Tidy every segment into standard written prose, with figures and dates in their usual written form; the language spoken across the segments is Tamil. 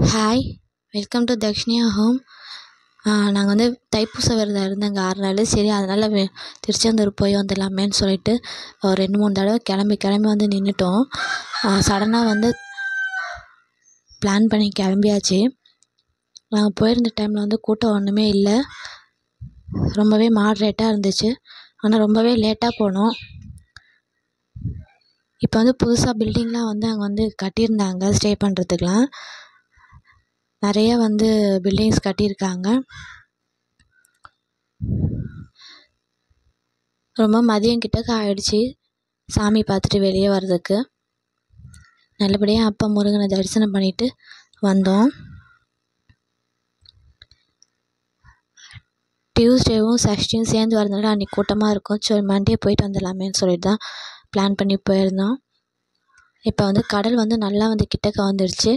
Hi, welcome to Dakshiniya home. நாங்கள் வந்து தைப்பூச விரதம் இருந்தேங்க 6 நாள். சரி, அதனால் திருச்செந்தூர் போய் வந்துடலாமேன்னு சொல்லிட்டு ஒரு 2-3 தடவை கிளம்பி வந்து நின்றுட்டோம். சடனாக வந்து பிளான் பண்ணி கிளம்பியாச்சு. நாங்கள் போயிருந்த டைமில் வந்து கூட்டம் ஒன்றுமே இல்லை, ரொம்பவே மாட்ரேட்டாக இருந்துச்சு. ஆனால் ரொம்பவே லேட்டாக போனோம். இப்போ வந்து புதுசாக பில்டிங்லாம் வந்து அங்கே வந்து கட்டியிருந்தாங்க ஸ்டே பண்ணுறதுக்கெலாம். நிறைய வந்து பில்டிங்ஸ் கட்டியிருக்காங்க. ரொம்ப மதியம் கிட்டக்க ஆயிடுச்சு சாமி பார்த்துட்டு வெளியே வர்றதுக்கு. நல்லபடியாக அப்பா முருகனை தரிசனம் பண்ணிட்டு வந்தோம். டியூஸ்டேவும் சஷ்டியும் சேர்ந்து வரதுனால அன்றைக்கி கூட்டமாக இருக்கும். சரி, மண்டே போயிட்டு வந்துடலாமேன்னு சொல்லிட்டு தான் பிளான் பண்ணி போயிருந்தோம். இப்போ வந்து கடல் வந்து நல்லா வந்து கிட்டக்க வந்துடுச்சு.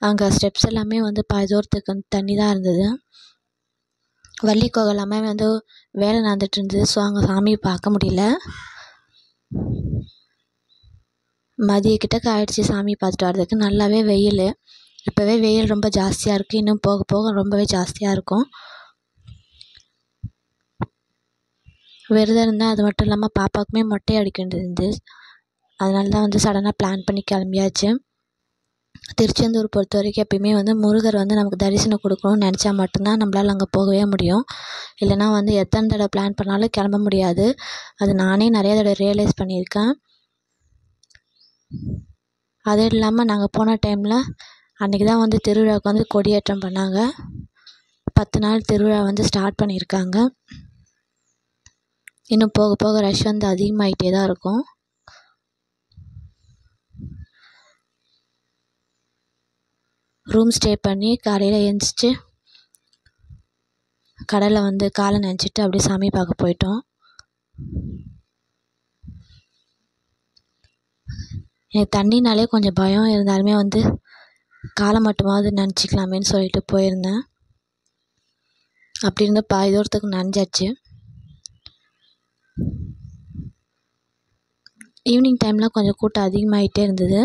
அங்கே ஸ்டெப்ஸ் எல்லாமே வந்து பாதி தூரத்துக்கு வந்து தண்ணி தான் இருந்தது. வள்ளி கோவில் எல்லாமே வந்து வேலை நடந்துட்டு இருந்தது. ஸோ அங்கே சாமியை பார்க்க முடியல. மதிய கிட்டக்க ஆயிடுச்சு சாமி பார்த்துட்டு வர்றதுக்கு. நல்லாவே வெயில், இப்போவே வெயில் ரொம்ப ஜாஸ்தியாக இருக்குது. இன்னும் போக போக ரொம்பவே ஜாஸ்தியாக இருக்கும். விரதம் இருந்தால் அது மட்டும் இல்லாமல் பாப்பாவுக்குமே மொட்டை அடிக்க வேண்டியது இருந்துச்சு. அதனால தான் வந்து சடனாக பிளான் பண்ணி கிளம்பியாச்சு. திருச்செந்தூர் பொறுத்த வரைக்கும் எப்பயுமே வந்து முருகர் வந்து நமக்கு தரிசனம் கொடுக்கணும்னு நினச்சா மட்டும்தான் நம்மளால் அங்கே போகவே முடியும். இல்லைனா வந்து எத்தனை தடவை பிளான் பண்ணாலும் கிளம்ப முடியாது. அது நானே நிறைய தடவை ரியலைஸ் பண்ணியிருக்கேன். அது இல்லாமல் நாங்கள் போன டைமில் அன்றைக்கி தான் வந்து திருவிழாவுக்கு வந்து கொடியேற்றம் பண்ணாங்க. 10 நாள் திருவிழா வந்து ஸ்டார்ட் பண்ணியிருக்காங்க. இன்னும் போக போக ரஷ் வந்து அதிகமாகிட்டே தான் இருக்கும். ரூம் ஸ்டே பண்ணி காலையில் எழுந்திரிச்சு கடலில் வந்து காலை நனைச்சிட்டு அப்படியே சாமி பார்க்க போயிட்டோம். எனக்கு தண்ணினாலே கொஞ்சம் பயம் இருந்தாலுமே வந்து காலை மட்டுமாவது நனைச்சிக்கலாமேன்னு சொல்லிட்டு போயிருந்தேன். அப்படி இருந்து பாதி தூரத்துக்கு நனைஞ்சாச்சு. ஈவினிங் டைமில் கொஞ்சம் கூட்டம் அதிகமாகிட்டே இருந்தது.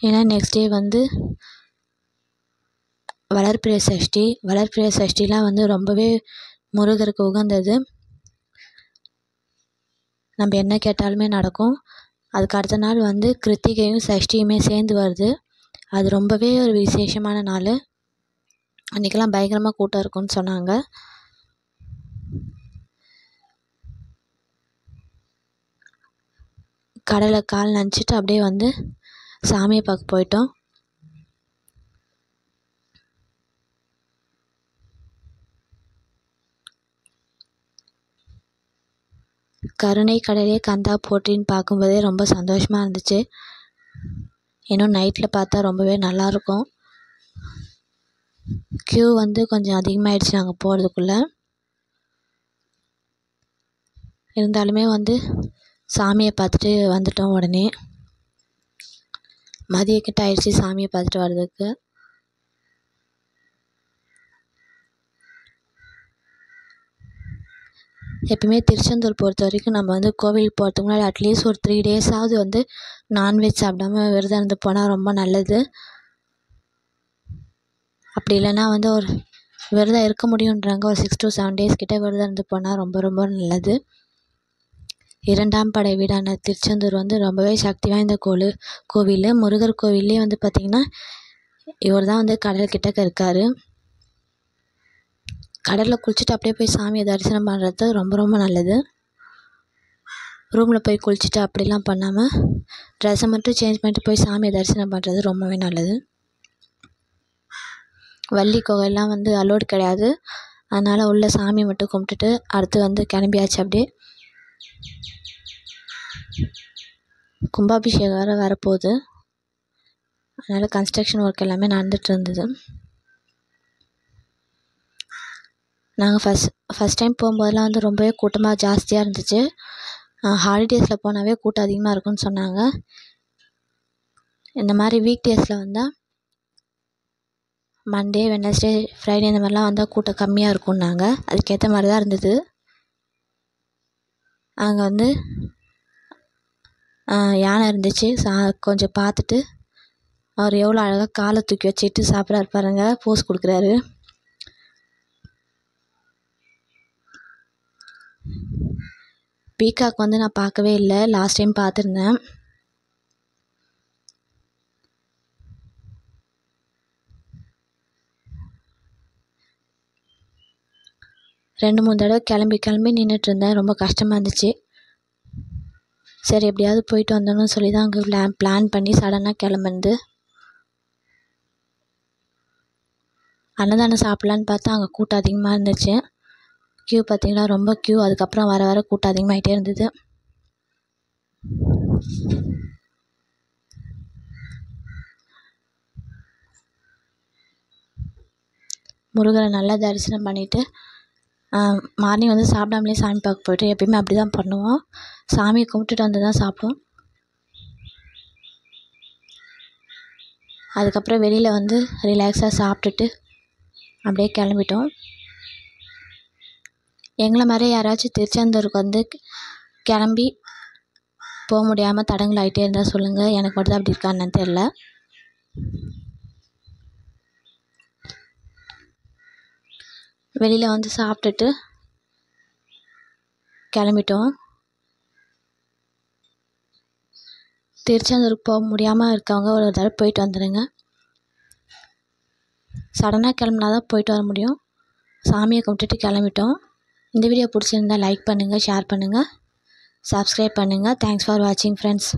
ஏன்னா நெக்ஸ்ட் டே வந்து வளர்பிறை சஷ்டி. வளர்பிறை சஷ்டிலாம் வந்து ரொம்பவே முருகருக்கு உகந்தது. நம்ம என்ன கேட்டாலுமே நடக்கும். அதுக்கு அடுத்த நாள் வந்து கிருத்திகையும் சஷ்டியுமே சேர்ந்து வருது. அது ரொம்பவே ஒரு விசேஷமான நாள். அன்றைக்கெல்லாம் பயங்கரமாக கூட்டம் இருக்கும்னு சொன்னாங்க. கடலில் கால் நனைச்சிட்டு அப்படியே வந்து சாமியை பார்க்க போயிட்டோம். கருணை கடலே கந்தா போற்றின்னு பார்க்கும்போதே ரொம்ப சந்தோஷமாக இருந்துச்சு. இன்னும் நைட்டில் பார்த்தா ரொம்பவே நல்லாயிருக்கும். க்யூ வந்து கொஞ்சம் அதிகமாகிடுச்சு நாங்கள் போகிறதுக்குள்ளே. இருந்தாலுமே வந்து சாமியை பார்த்துட்டு வந்துட்டோம். உடனே மதியக்கிட்ட ஆயிடுச்சு சாமியை பார்த்துட்டு வர்றதுக்கு. எப்பவுமே திருச்செந்தூர் பொறுத்த வரைக்கும் நம்ம வந்து கோவில் போகிறதுக்கு முன்னாடி அட்லீஸ்ட் ஒரு 3 டேஸாவது வந்து நான்வெஜ் சாப்பிடாம விரதம் இருந்து போனால் ரொம்ப நல்லது. அப்படி இல்லைன்னா வந்து ஒரு விரதம் இருக்க முடியுன்றாங்க. ஒரு 6 to 7 டேஸ் கிட்டே விரதம் இருந்து போனால் ரொம்ப ரொம்ப நல்லது. 2ஆம் படை வீடான திருச்செந்தூர் வந்து ரொம்பவே சக்தி வாய்ந்த கோவில். முருகர் கோவில்லே வந்து பார்த்திங்கன்னா இவர் தான் வந்து கடல் கிட்டக்க இருக்கார். கடலில் குளிச்சுட்டு அப்படியே போய் சாமியை தரிசனம் பண்ணுறது ரொம்ப ரொம்ப நல்லது. ரூமில் போய் குளிச்சுட்டு அப்படிலாம் பண்ணாமல் ட்ரெஸ்ஸை மட்டும் சேஞ்ச் பண்ணிட்டு போய் சாமியை தரிசனம் பண்ணுறது ரொம்பவே நல்லது. வள்ளி கோவில்லாம் வந்து அலோடு கிடையாது. அதனால் உள்ள சாமி மட்டும் கும்பிட்டுட்டு அடுத்து வந்து கிளம்பியாச்சு. அப்படியே கும்பாபிஷேகம் வேறு வரப்போகுது. அதனால் கன்ஸ்ட்ரக்ஷன் ஒர்க் எல்லாமே நடந்துகிட்டு இருந்தது. நாங்கள் ஃபஸ்ட் டைம் போகும்போதெல்லாம் வந்து ரொம்பவே கூட்டமாக ஜாஸ்தியாக இருந்துச்சு. ஹாலிடேஸில் போனாவே கூட்டம் அதிகமாக இருக்குன்னு சொன்னாங்க. இந்த மாதிரி வீக் டேஸில் வந்தால் மண்டே, வெட்னஸ்டே, ஃப்ரைடே இந்த மாதிரிலாம் வந்தால் கூட்டம் கம்மியாக இருக்கும்னாங்க. அதுக்கேற்ற மாதிரி தான் இருந்தது. அங்கே வந்து யானை இருந்துச்சு. கொஞ்சம் பார்த்துட்டு அவர் எவ்வளோ அழகாக காலை தூக்கி வச்சுட்டு சாப்பிட்றாரு பாருங்க, போஸ் கொடுக்குறாரு. பீகாக் வந்து நான் பார்க்கவே இல்லை, லாஸ்ட் டைம் பார்த்துருந்தேன். ரெண்டு மூணு தடவை கிளம்பி நின்றுட்டு இருந்தேன். ரொம்ப கஷ்டமாக இருந்துச்சு. சரி எப்படியாவது போயிட்டு வந்தோன்னு சொல்லி தான் அங்கே பிளான் பண்ணி சடனாக கிளம்புனது. அன்னதானம் சாப்பிட்லான்னு பார்த்தா அங்கே கூட்டம் அதிகமாக இருந்துச்சு. க்யூ பார்த்தீங்களா, ரொம்ப க்யூ. அதுக்கப்புறம் வர வர கூட்டம் அதிகமாகிட்டே இருந்தது. முருகரை நல்லா தரிசனம் பண்ணிவிட்டு மார்னிங் வந்து சாப்பிடாமலே சாமி பார்க்க போய்ட்டு, எப்பயுமே அப்படி தான் பண்ணுவோம். சாமியை கும்பிட்டுட்டு வந்து தான் சாப்பிடுவோம். அதுக்கப்புறம் வெளியில் வந்து ரிலாக்ஸாக சாப்பிட்டுட்டு அப்படியே கிளம்பிட்டோம். எங்களை மாதிரி யாராச்சும் திருச்செந்தூருக்கு வந்து கிளம்பி போக முடியாமல் தடங்கள் ஆகிட்டே இருந்தால் சொல்லுங்கள். எனக்கு மட்டும் தான் அப்படி இருக்கான்னு தெரில. வெளியில் வந்து சாப்பிட்டுட்டு கிளம்பிட்டோம். திருச்செந்தூருக்கு போக முடியாமல் இருக்கவங்க ஒரு தடவை போயிட்டு வந்துடுங்க. சடனாக கிளம்புனா தான் போயிட்டு வர முடியும். சாமியை கும்பிட்டுட்டு கிளம்பிட்டோம். இந்த வீடியோ பிடிச்சிருந்தா லைக் பண்ணுங்கள், ஷேர் பண்ணுங்கள், சப்ஸ்கிரைப் பண்ணுங்கள். தேங்க்ஸ் ஃபார் வாட்சிங் ஃப்ரெண்ட்ஸ்.